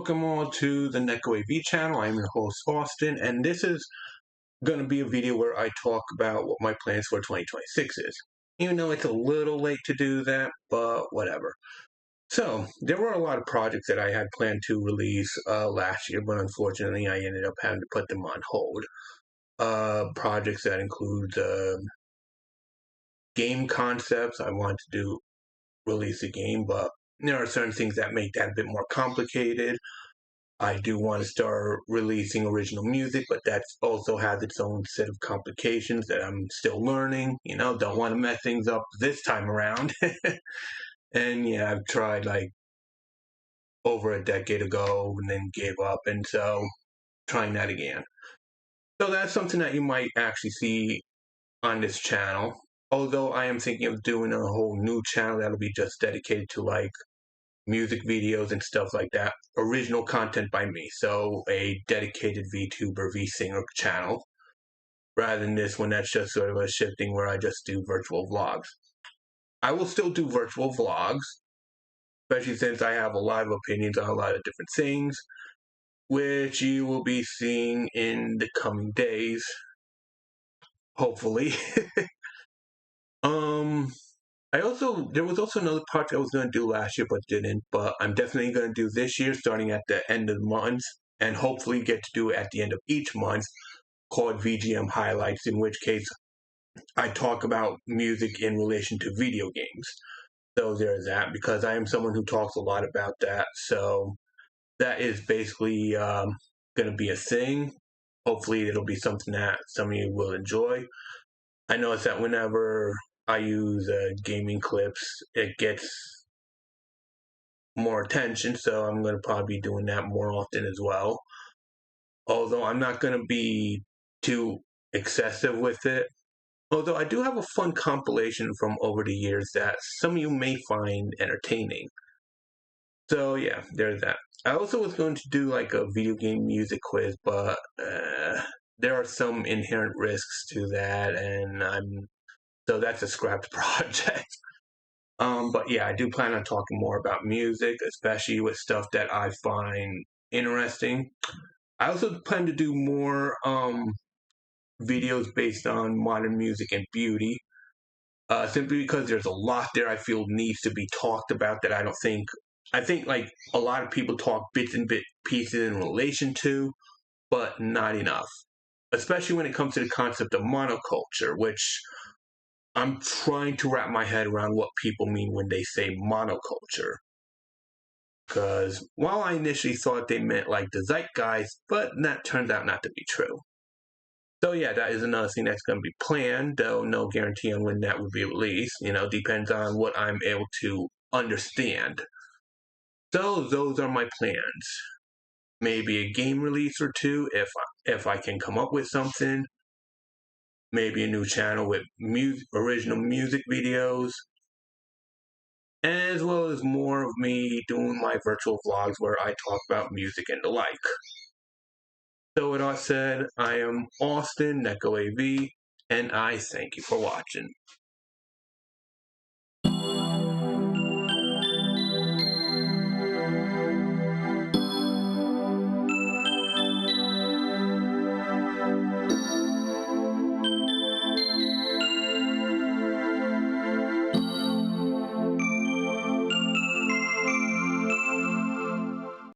Welcome all to the Neko AV channel. I'm your host Austin, and this is going to be a video where I talk about what my plans for 2026 is. Even though it's a little late to do that, but whatever. So, there were a lot of projects that I had planned to release last year, but unfortunately I ended up having to put them on hold. Projects that include game concepts. I want to release a game, but there are certain things that make that a bit more complicated. I do want to start releasing original music, but that also has its own set of complications that I'm still learning. Don't want to mess things up this time around. And yeah, I've tried like over a decade ago and then gave up, and so trying that again. So that's something that you might actually see on this channel. Although I am thinking of doing a whole new channel that'll be just dedicated to like music videos and stuff like that. Original content by me. So a dedicated VTuber, VSinger channel. Rather than this one that's just sort of a shifting where I just do virtual vlogs. I will still do virtual vlogs, especially since I have a lot of opinions on a lot of different things, which you will be seeing in the coming days. Hopefully. There was also another project I was going to do last year but didn't, but I'm definitely going to do this year starting at the end of the month and hopefully get to do it at the end of each month, called VGM Highlights, in which case I talk about music in relation to video games. So there's that, because I am someone who talks a lot about that. So that is basically going to be a thing. Hopefully it'll be something that some of you will enjoy. I notice that whenever I use gaming clips, it gets more attention, so I'm going to probably be doing that more often as well. Although I'm not going to be too excessive with it. Although I do have a fun compilation from over the years that some of you may find entertaining. So yeah, there's that. I also was going to do like a video game music quiz, but there are some inherent risks to that, and so that's a scrapped project. But yeah, I do plan on talking more about music, especially with stuff that I find interesting. I also plan to do more videos based on modern music and beauty, simply because there's a lot there I feel needs to be talked about that I think like a lot of people talk bits and pieces in relation to, but not enough. Especially when it comes to the concept of monoculture, which I'm trying to wrap my head around what people mean when they say monoculture. Because while I initially thought they meant like the zeitgeist, but that turns out not to be true. So yeah, that is another thing that's going to be planned, though no guarantee on when that will be released. Depends on what I'm able to understand. So those are my plans. Maybe a game release or two if I can come up with something. Maybe a new channel with original music videos, as well as more of me doing my virtual vlogs where I talk about music and the like. So with all said, I am Austin, Neko AV, and I thank you for watching.